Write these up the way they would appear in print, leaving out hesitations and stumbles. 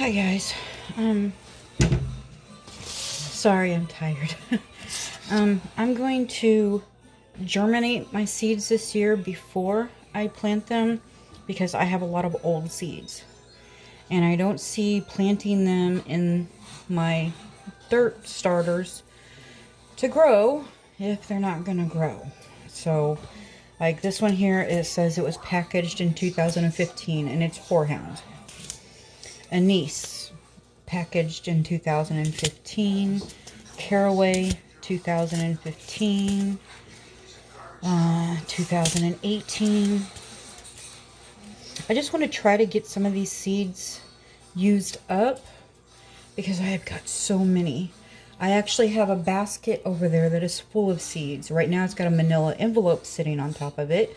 Hi guys. Sorry I'm tired. I'm going to germinate my seeds this year before I plant them because I have a lot of old seeds. And I don't see planting them in my dirt starters to grow if they're not gonna grow. So like this one here, it says it was packaged in 2015 and it's horehound. Anise, packaged in 2015. Caraway, 2015. 2018. I just want to try to get some of these seeds used up because I have got so many. I actually have a basket over there that is full of seeds. Right now it's got a manila envelope sitting on top of it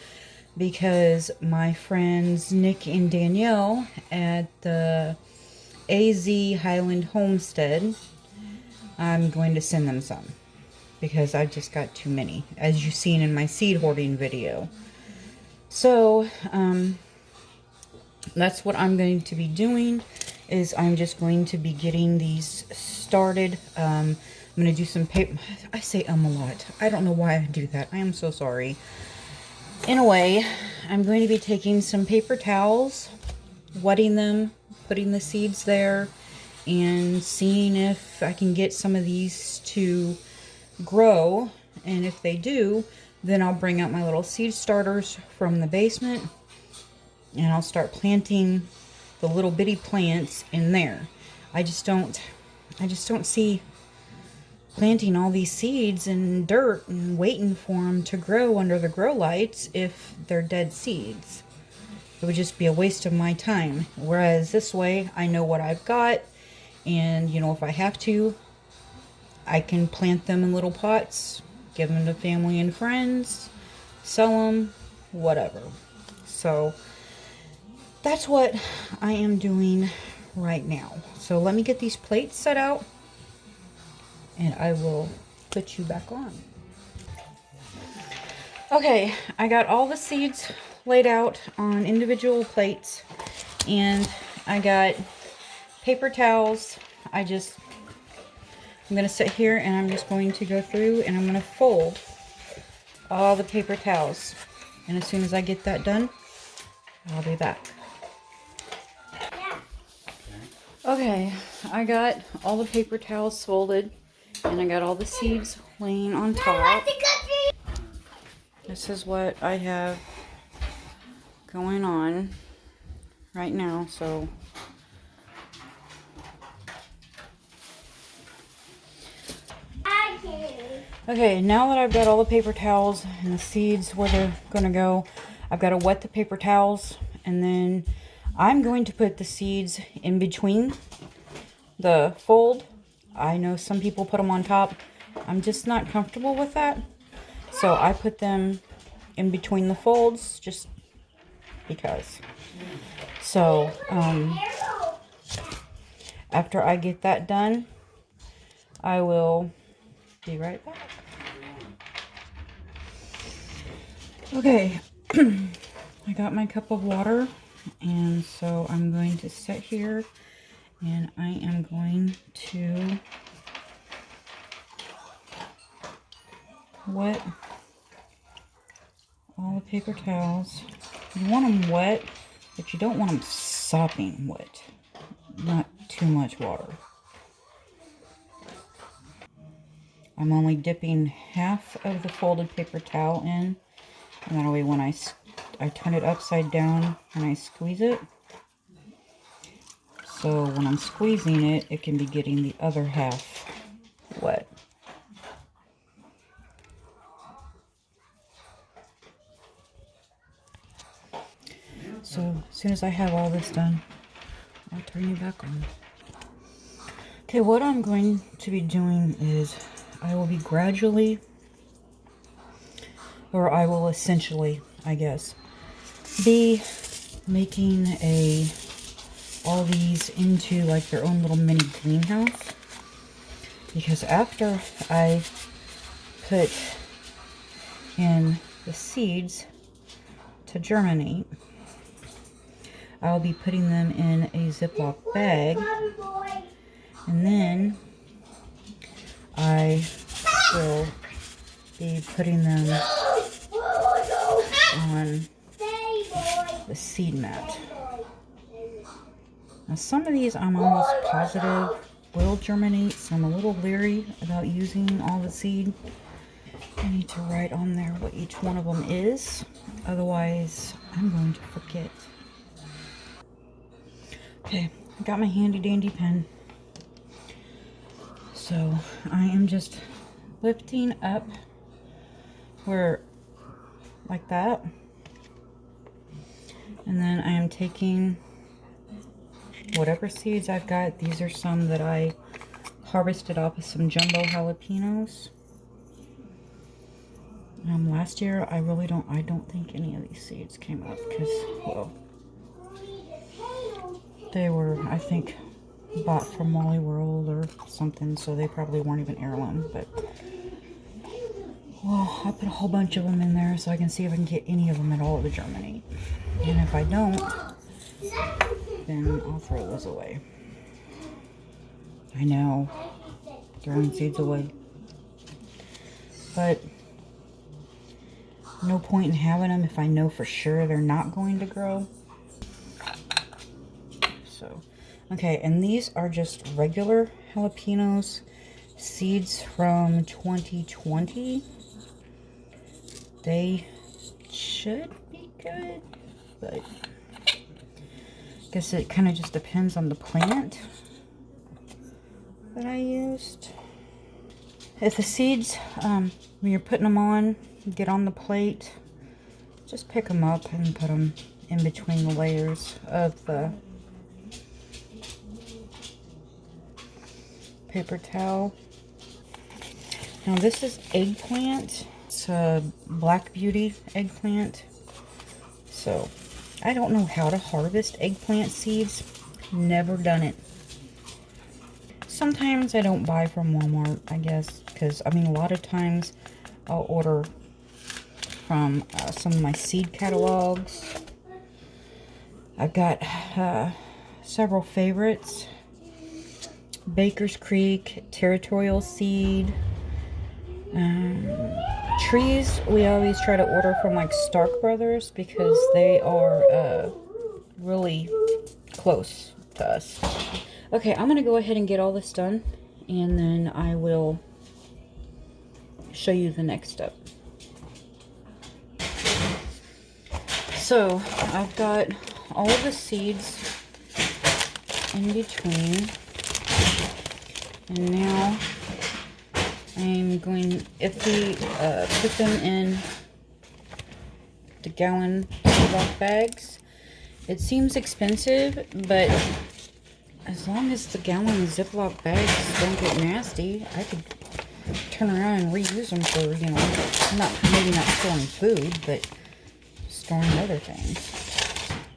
because my friends Nick and Danielle at the AZ Highland Homestead, I'm going to send them some because I just got too many, as you've seen in my seed hoarding video. So that's what I'm going to be doing, is I'm just going to be getting these started. I'm going to do some paper. I say a lot. I don't know why I do that. I am so sorry. Anyway, I'm going to be taking some paper towels, wetting them, putting the seeds there, and seeing if I can get some of these to grow. And if they do, then I'll bring out my little seed starters from the basement and I'll start planting the little bitty plants in there. I just don't see planting all these seeds in dirt and waiting for them to grow under the grow lights if they're dead seeds. It would just be a waste of my time. Whereas this way, I know what I've got. And, you know, if I have to, I can plant them in little pots, give them to family and friends, sell them, whatever. So, that's what I am doing right now. So, let me get these plates set out, and I will put you back on. Okay, I got all the seeds laid out on individual plates, and I got paper towels. I'm going to sit here and I'm just going to go through and I'm going to fold all the paper towels. And as soon as I get that done, I'll be back. Okay, I got all the paper towels folded and I got all the seeds laying on top. This is what I have going on right now, so okay, now that I've got all the paper towels and the seeds where they're gonna go, I've got to wet the paper towels, and then I'm going to put the seeds in between the fold. I know some people put them on top. I'm just not comfortable with that, so I put them in between the folds just because. So after I get that done, I will be right back. Okay, I got my cup of water, and so I'm going to sit here and I am going to wet all the paper towels. You want them wet, but you don't want them sopping wet. Not too much water. I'm only dipping half of the folded paper towel in, and that way when I turn it upside down and I squeeze it, so when I'm squeezing it, it can be getting the other half wet. So as soon as I have all this done, I'll turn you back on. Okay, what I'm going to be doing is I will be gradually, or I will essentially, I guess, be making all these into like their own little mini greenhouse. Because after I put in the seeds to germinate, I'll be putting them in a Ziploc bag, and then I will be putting them on the seed mat. Now some of these I'm almost positive will germinate, so I'm a little leery about using all the seed. I need to write on there what each one of them is, otherwise I'm going to forget. Okay, I got my handy dandy pen. So I am just lifting up where, like that, and then I am taking whatever seeds I've got. These are some that I harvested off of some jumbo jalapenos. Last year, I don't think any of these seeds came up because, well, they were, I think, bought from Wally World or something, so they probably weren't even heirloom. But, well, I put a whole bunch of them in there so I can see if I can get any of them at all to germinate. And if I don't, then I'll throw those away. I know, throwing seeds away. But no point in having them if I know for sure they're not going to grow. So, okay, and these are just regular jalapenos, seeds from 2020. They should be good, but I guess it kind of just depends on the plant that I used. If the seeds, when you're putting them on, get on the plate, just pick them up and put them in between the layers of the paper towel. Now this is eggplant. It's a Black Beauty eggplant. So I don't know how to harvest eggplant seeds. Never done it. Sometimes I don't buy from Walmart, I guess, because I mean a lot of times I'll order from some of my seed catalogs. I've got several favorites. Baker's Creek, Territorial Seed. Trees, we always try to order from like Stark Brothers because they are really close to us. Okay, I'm going to go ahead and get all this done, and then I will show you the next step. So, I've got all of the seeds in between, and now I'm going, if we put them in the gallon Ziploc bags, it seems expensive, but as long as the gallon Ziploc bags don't get nasty, I could turn around and reuse them for, you know, maybe not storing food, but storing other things.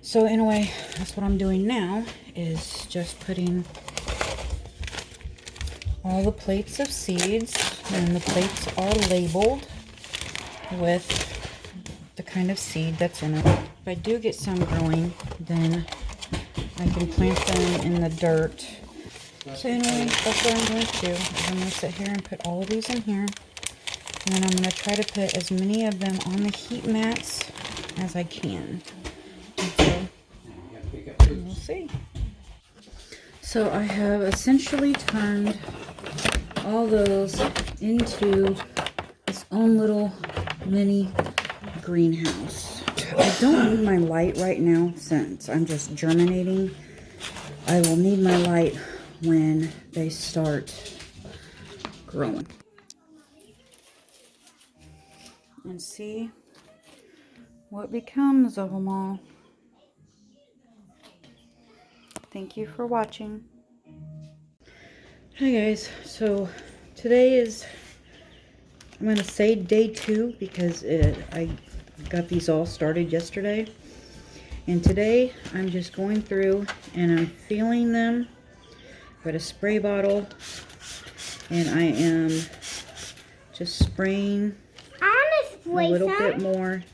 So anyway, that's what I'm doing now, is just putting all the plates of seeds, and the plates are labeled with the kind of seed that's in it. If I do get some growing, then I can plant them in the dirt. So anyway, that's what I'm going to do. I'm going to sit here and put all of these in here. And then I'm going to try to put as many of them on the heat mats as I can. So, we'll see. So I have essentially turned all those into its own little mini greenhouse. I don't need my light right now since I'm just germinating. I will need my light when they start growing. And see what becomes of them all. Thank you for watching. Hi guys, so today is, I'm going to say day 2 because I got these all started yesterday. And today I'm just going through and I'm feeling them. Got a spray bottle and I am just spraying a little bit more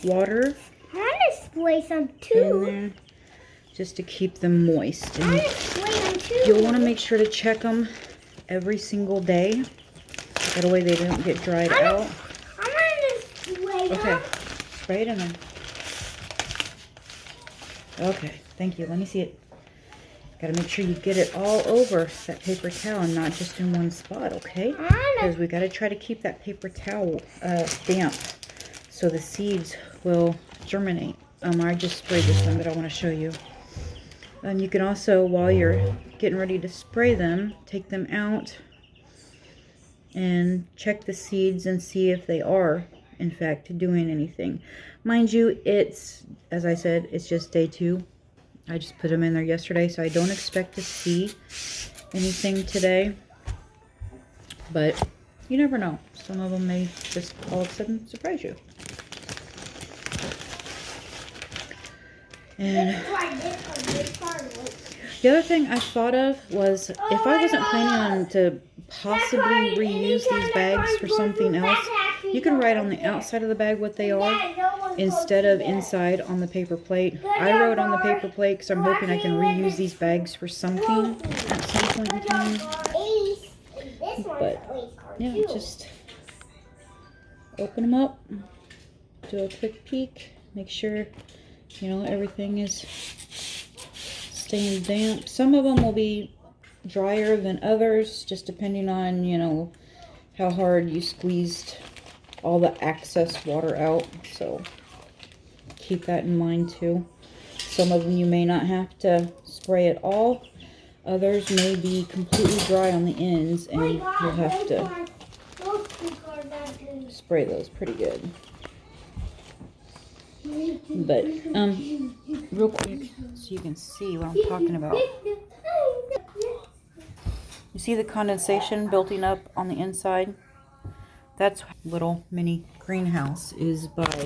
water I want to spray some too. in there. just to keep them moist. And you'll want to make sure to check them every single day. That way they don't get dried out. Okay, spray it in there. Okay, thank you. Let me see it. Got to make sure you get it all over that paper towel and not just in one spot, okay? Because we got to try to keep that paper towel damp so the seeds will germinate. I just sprayed this one, but I want to show you. And you can also, while you're getting ready to spray them, take them out and check the seeds and see if they are, in fact, doing anything. Mind you, it's, as I said, it's just day 2. I just put them in there yesterday, so I don't expect to see anything today. But you never know. Some of them may just all of a sudden surprise you. And the other thing I thought of was if I wasn't planning on to possibly reuse these bags for something else, you can write on the outside of the bag what they are instead of inside on the paper plate. I wrote on the paper plate because I'm hoping I can reuse these bags for something at some point in time. But yeah, just open them up, do a quick peek, make sure, you know, everything is staying damp. Some of them will be drier than others, just depending on, you know, how hard you squeezed all the excess water out. So keep that in mind too. Some of them you may not have to spray at all. Others may be completely dry on the ends and you'll have to spray those pretty good. But real quick so you can see what I'm talking about. You see the condensation building up on the inside? That's little mini greenhouse is by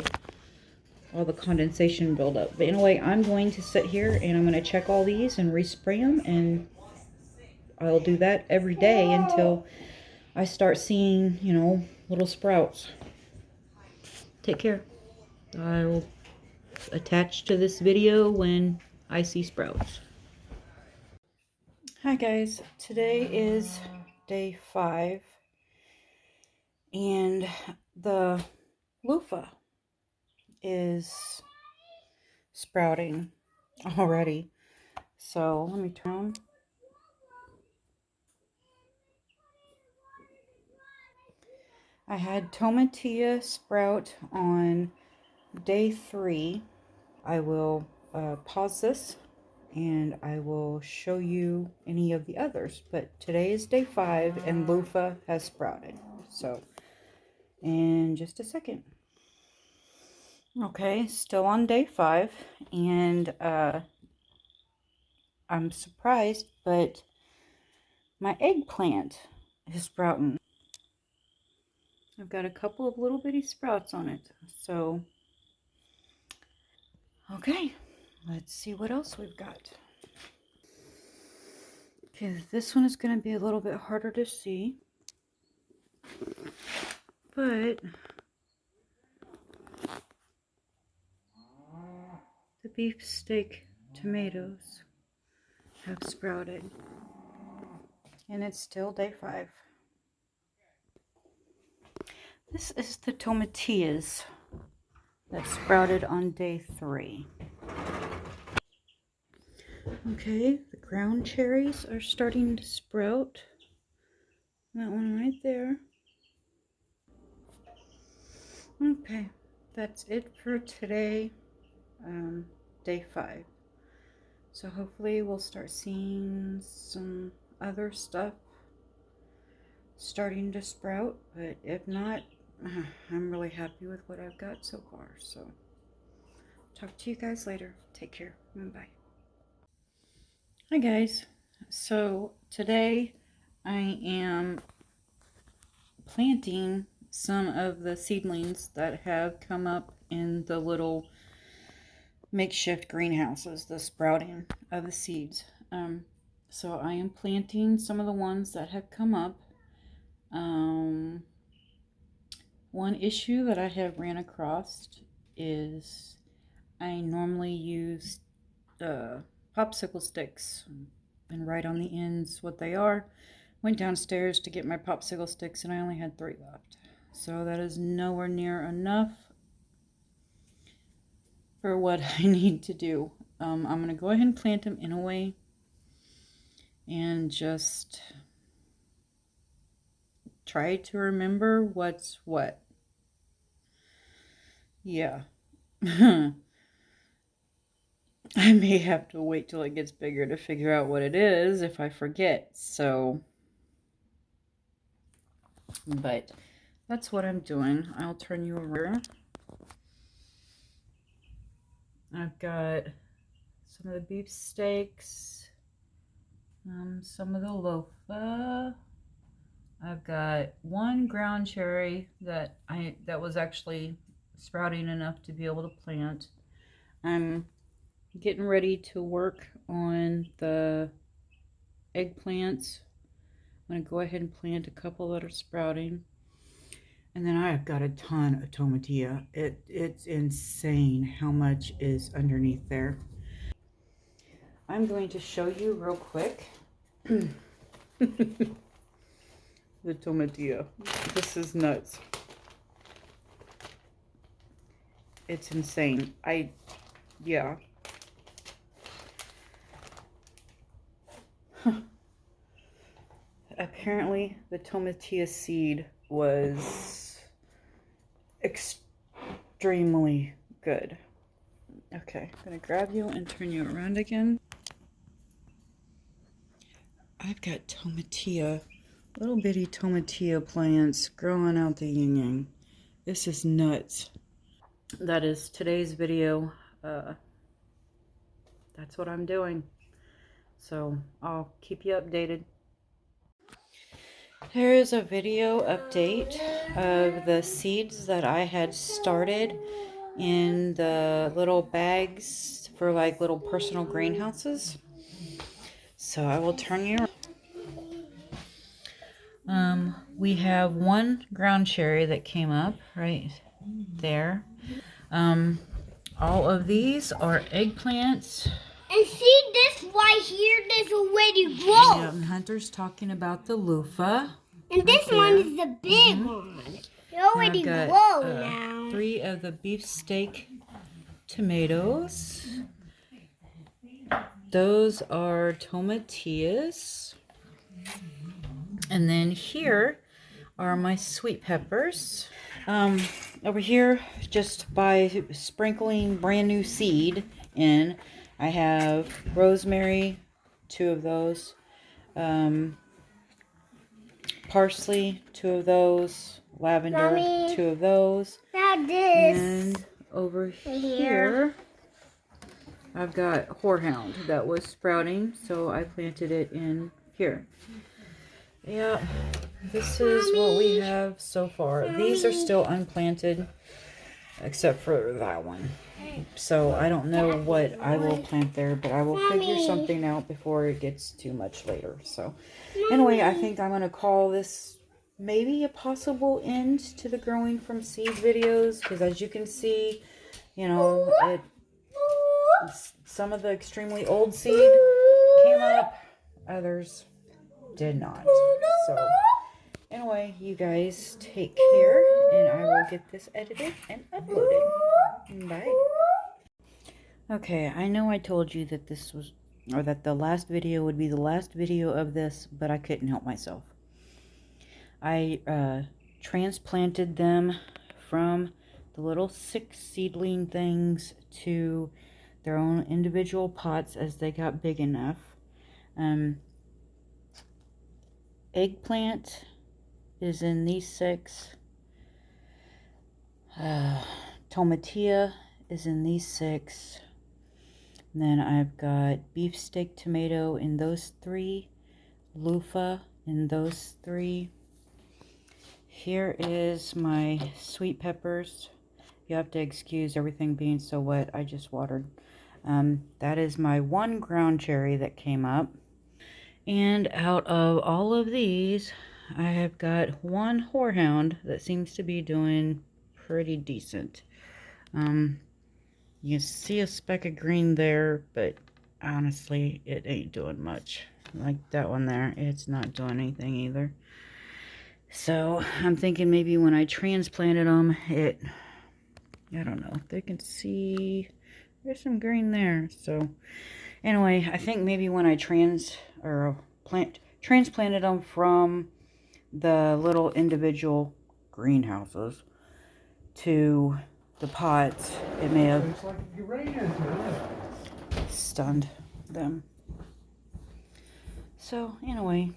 all the condensation buildup. But anyway, I'm going to sit here and I'm going to check all these and respray them, and I'll do that every day until I start seeing, you know, little sprouts. Take care. I'll attach to this video when I see sprouts. Hi guys, today is day 5 and the loofah is sprouting already. So let me turn. I had tomatillo sprout on day 3. I will pause this and I will show you any of the others. But today is day 5 and loofah has sprouted. So in just a second. Okay, still on day 5 and I'm surprised, but my eggplant is sprouting. I've got a couple of little bitty sprouts on it. So, okay, let's see what else we've got. Okay, this one is going to be a little bit harder to see. But the beefsteak tomatoes have sprouted. And it's still day 5. This is the tomatillas that sprouted on day 3. Okay, the ground cherries are starting to sprout. That one right there. Okay, that's it for today, day 5. So hopefully we'll start seeing some other stuff starting to sprout, but if not, I'm really happy with what I've got so far. So talk to you guys later. Take care. Bye. Hi guys. So today I am planting some of the seedlings that have come up in the little makeshift greenhouses, the sprouting of the seeds. So I am planting some of the ones that have come up. One issue that I have ran across is I normally use popsicle sticks and write on the ends what they are. Went downstairs to get my popsicle sticks and I only had 3 left. So that is nowhere near enough for what I need to do. I'm going to go ahead and plant them in a way and just try to remember what's what. Yeah. I may have to wait till it gets bigger to figure out what it is if I forget. So, but that's what I'm doing. I'll turn you around. I've got some of the beef steaks, some of the lofa. I've got 1 ground cherry that was actually sprouting enough to be able to plant. I'm getting ready to work on the eggplants. I'm going to go ahead and plant a couple that are sprouting. And then I've got a ton of tomatillo. It's insane how much is underneath there. I'm going to show you real quick the tomatillo. This is nuts. It's insane. Yeah. Apparently the tomatillo seed was extremely good. Okay, I'm gonna grab you and turn you around again. I've got tomatillo, little bitty tomatillo plants growing out the yin-yang. This is nuts. That is today's video. That's what I'm doing. So I'll keep you updated. Here is a video update of the seeds that I had started in the little bags for like little personal greenhouses. So I will turn you around. We have 1 ground cherry that came up right there. All of these are eggplants. And see this right here, this already grown. Yeah, and Hunter's talking about the loofah. And this one is the big one. It already grown now. 3 of the beefsteak tomatoes. Those are tomatillas. And then here are my sweet peppers. Over here, just by sprinkling brand new seed in, I have rosemary, 2 of those, parsley, 2 of those, lavender, Mommy, 2 of those, now this. and over here, I've got horehound that was sprouting, so I planted it in here. Yeah, this is what we have so far. These are still unplanted, except for that one. So I don't know what I will plant there, but I will figure something out before it gets too much later. So anyway, I think I'm going to call this maybe a possible end to the growing from seed videos, because as you can see, you know, some of the extremely old seed came up, others did not. So anyway, you guys take care, and I will get this edited and uploaded. Bye. Okay, I know I told you that this was, or that the last video would be the last video of this, but I couldn't help myself. I transplanted them from the little 6 seedling things to their own individual pots as they got big enough. Eggplant is in these 6. Tomatillo is in these 6. And then I've got beefsteak tomato in those 3. Loofah in those 3. Here is my sweet peppers. You have to excuse everything being so wet. I just watered. That is my 1 ground cherry that came up. And out of all of these, I have got 1 horehound that seems to be doing pretty decent. You see a speck of green there, but honestly, it ain't doing much. Like that one there, it's not doing anything either. So I'm thinking maybe when I transplanted them, I don't know, they can see, there's some green there. So anyway, I think maybe when I transplanted them from the little individual greenhouses to the pots, it may have stunned them. So anyway,